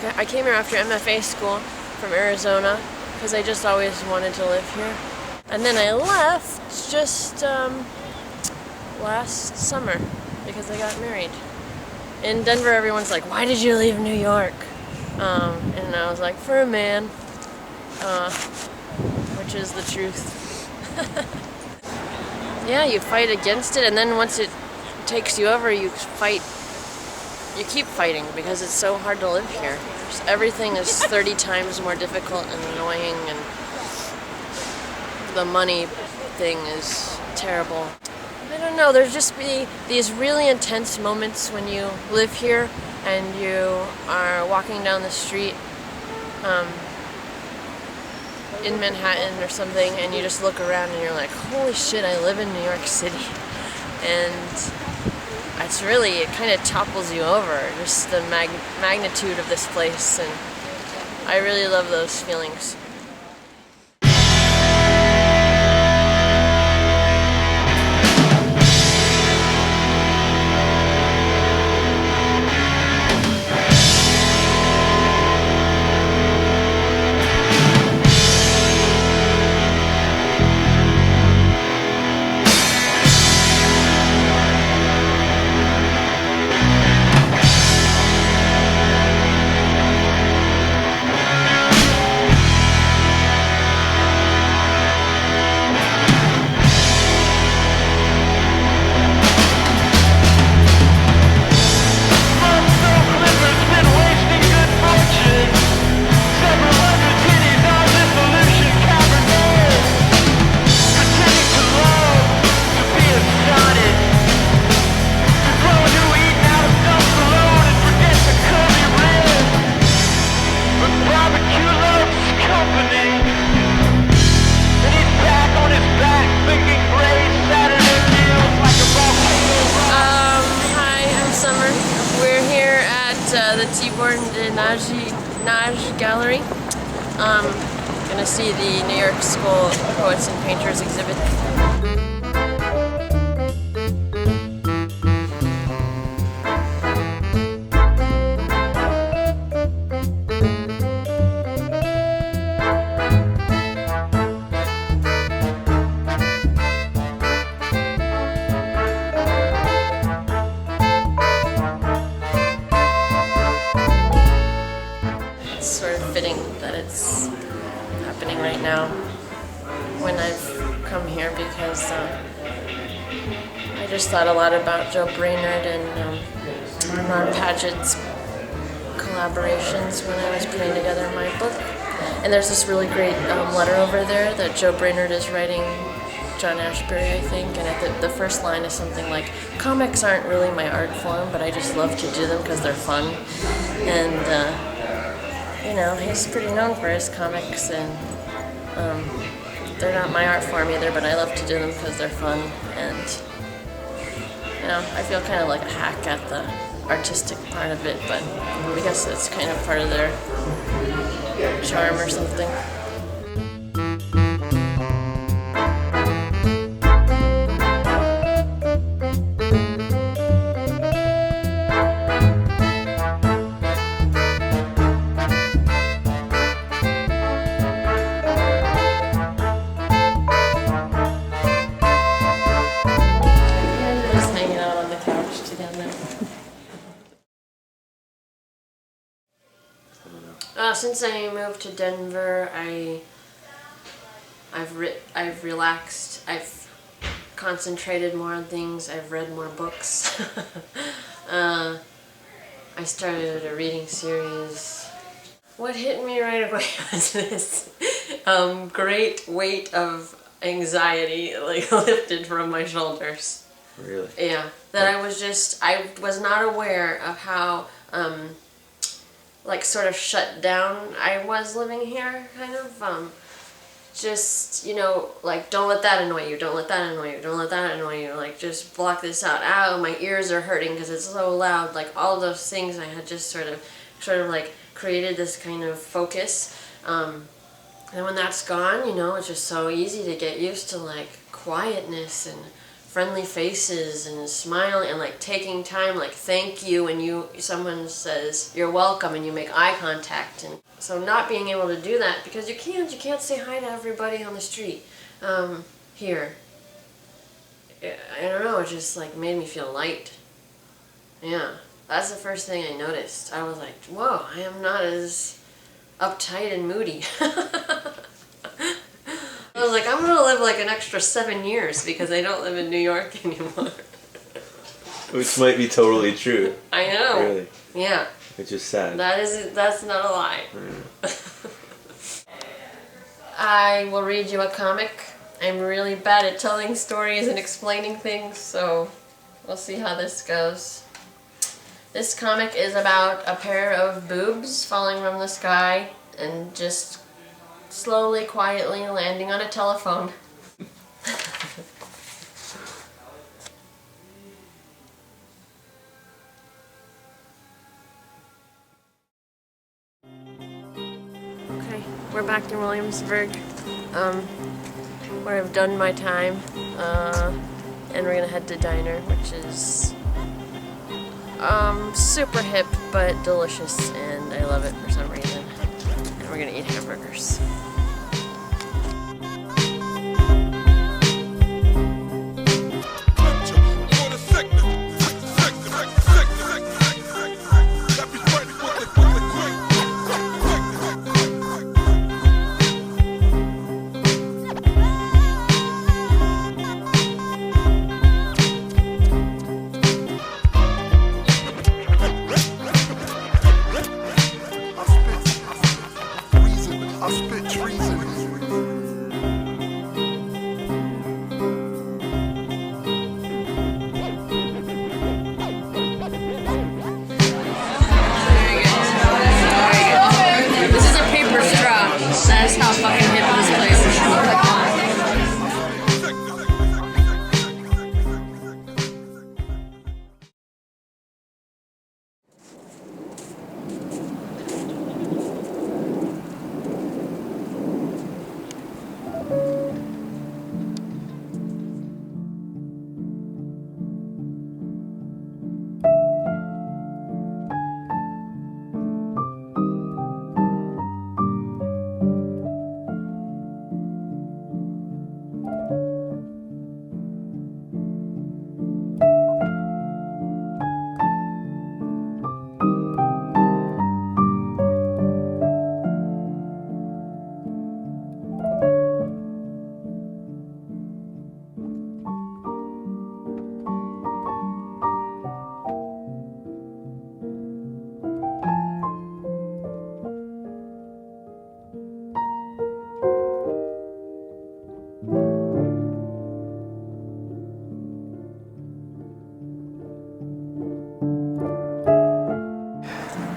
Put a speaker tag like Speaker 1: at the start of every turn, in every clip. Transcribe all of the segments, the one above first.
Speaker 1: I came here after MFA school from Arizona because I just always wanted to live here. And then I left just last summer because I got married. In Denver, everyone's like, why did you leave New York? And I was like, for a man, which is the truth. Yeah, you fight against it, and then once it takes you over, you keep fighting because it's so hard to live here. Just everything is 30 times more difficult and annoying, and the money thing is terrible. I don't know, there's just these really intense moments when you live here and you are walking down the street in Manhattan or something, and you just look around and you're like, holy shit, I live in New York City. And it's really, it kind of topples you over, just the magnitude of this place, and I really love those feelings. Gallery. Gonna see the New York School of Poets and Painters exhibit. Fitting that it's happening right now when I've come here, because I just thought a lot about Joe Brainerd and Ron Padgett's collaborations when I was putting together my book. And there's this really great letter over there that Joe Brainerd is writing John Ashbery, I think, and the first line is something like, comics aren't really my art form, but I just love to do them because they're fun. And you know, he's pretty known for his comics, and they're not my art form either, but I love to do them because they're fun, and you know, I feel kind of like a hack at the artistic part of it, but I guess it's kind of part of their charm or something. Since I moved to Denver, I've relaxed. I've concentrated more on things. I've read more books. I started a reading series. What hit me right away was this great weight of anxiety, like, lifted from my shoulders.
Speaker 2: Really?
Speaker 1: Yeah. That I was not aware of how like sort of shut down I was living here, kind of. Just, you know, like, don't let that annoy you, don't let that annoy you, don't let that annoy you, like, just block this out. Ow, my ears are hurting because it's so loud. Like, all those things I had just sort of like created this kind of focus. And when that's gone, you know, it's just so easy to get used to, like, quietness and friendly faces and smiling and like taking time, like thank you when someone says you're welcome and you make eye contact. And so not being able to do that because you can't say hi to everybody on the street here. I don't know, it just like made me feel light. Yeah, that's the first thing I noticed. I was like, whoa, I am not as uptight and moody. I was like, I'm gonna live like an extra 7 years because I don't live in New York anymore.
Speaker 2: Which might be totally true.
Speaker 1: I know.
Speaker 2: Really.
Speaker 1: Yeah.
Speaker 2: Which is sad.
Speaker 1: That's not a lie. I will read you a comic. I'm really bad at telling stories and explaining things, so we'll see how this goes. This comic is about a pair of boobs falling from the sky and just slowly, quietly landing on a telephone. Okay, we're back in Williamsburg, where I've done my time, and we're gonna head to diner, which is super hip but delicious, and I love it for some reason. And we're gonna eat hamburgers. That's how fucking hip this place is.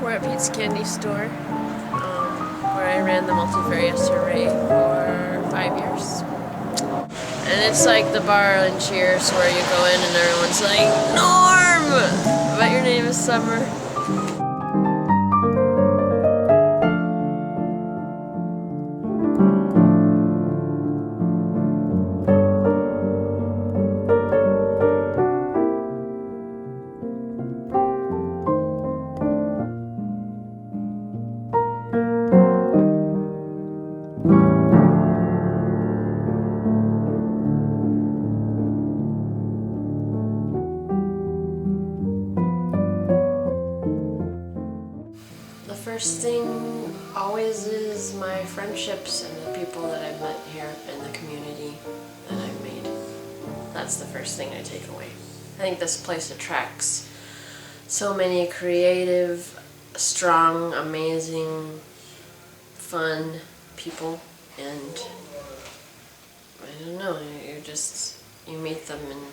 Speaker 1: We're at Pete's Candy Store, where I ran the multifarious array for 5 years. And it's like the bar in Cheers where you go in and everyone's like, Norm! But your name is Sommer. The first thing always is my friendships and the people that I've met here and the community that I've made. That's the first thing I take away. I think this place attracts so many creative, strong, amazing, fun people, and I don't know, you meet them, and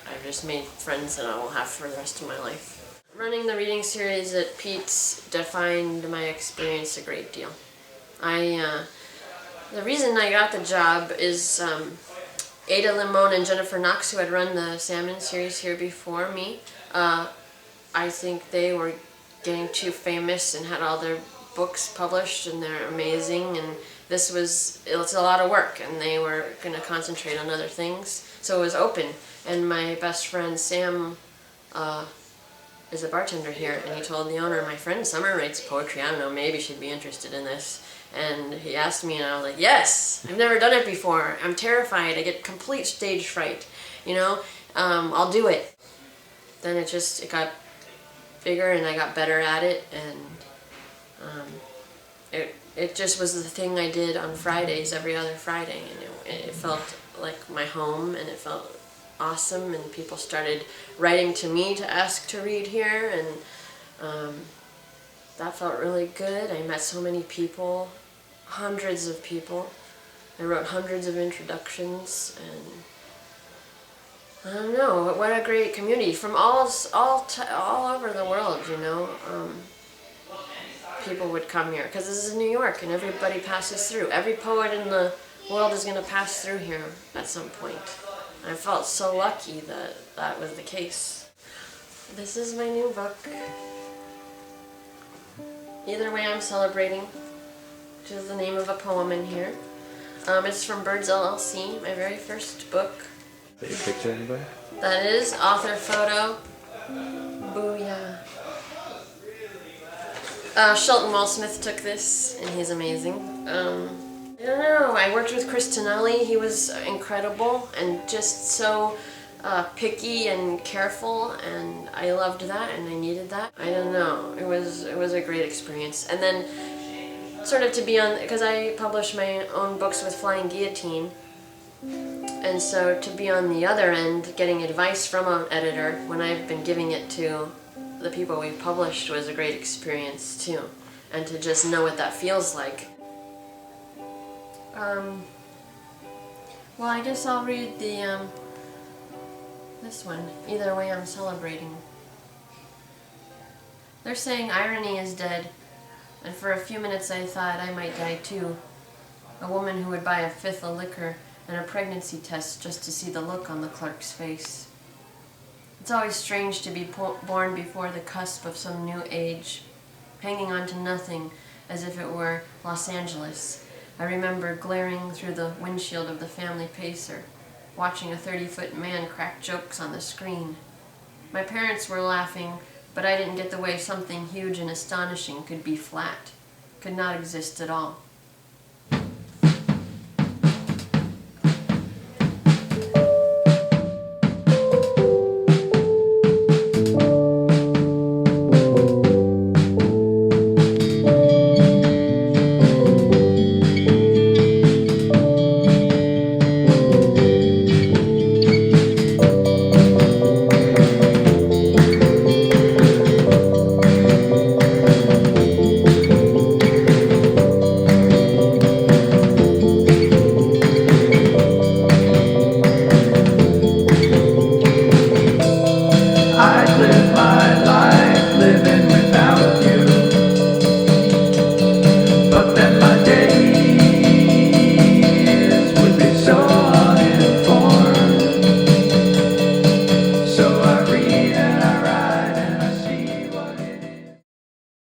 Speaker 1: I've just made friends that I will have for the rest of my life. Running the reading series at Pete's defined my experience a great deal. The reason I got the job is Ada Limon and Jennifer Knox, who had run the Salmon series here before me. I think they were getting too famous and had all their books published, and they're amazing, and it's a lot of work, and they were going to concentrate on other things. So it was open, and my best friend Sam is a bartender here, and he told the owner, my friend Sommer writes poetry, I don't know, maybe she'd be interested in this. And he asked me, and I was like, yes, I've never done it before. I'm terrified. I get complete stage fright, I'll do it. Then it got bigger, and I got better at it, and it just was the thing I did on Fridays, every other Friday, and it felt like my home, and it felt awesome, and people started writing to me to ask to read here, and that felt really good. I met so many people, hundreds of people. I wrote hundreds of introductions, and I don't know, what a great community from all over the world, People would come here, because this is New York, and everybody passes through. Every poet in the world is going to pass through here at some point. I felt so lucky that that was the case. This is my new book. Either Way I'm Celebrating, which is the name of a poem in here. It's from Birds LLC, my very first book.
Speaker 2: Is that your picture in the book?
Speaker 1: That is, author photo. Booyah. Shelton Wall-Smith took this, and he's amazing. I don't know, I worked with Chris Tonelli. He was incredible and just so picky and careful, and I loved that, and I needed that. I don't know, it was a great experience. And then sort of to be on, because I publish my own books with Flying Guillotine, and so to be on the other end, getting advice from an editor when I've been giving it to the people we've published was a great experience too. And to just know what that feels like. Well, I guess I'll read this one, Either Way I'm Celebrating. They're saying irony is dead, and for a few minutes I thought I might die too. A woman who would buy a fifth of liquor and a pregnancy test just to see the look on the clerk's face. It's always strange to be born before the cusp of some new age, hanging on to nothing as if it were Los Angeles. I remember glaring through the windshield of the family pacer, watching a 30-foot man crack jokes on the screen. My parents were laughing, but I didn't get the way something huge and astonishing could be flat, could not exist at all.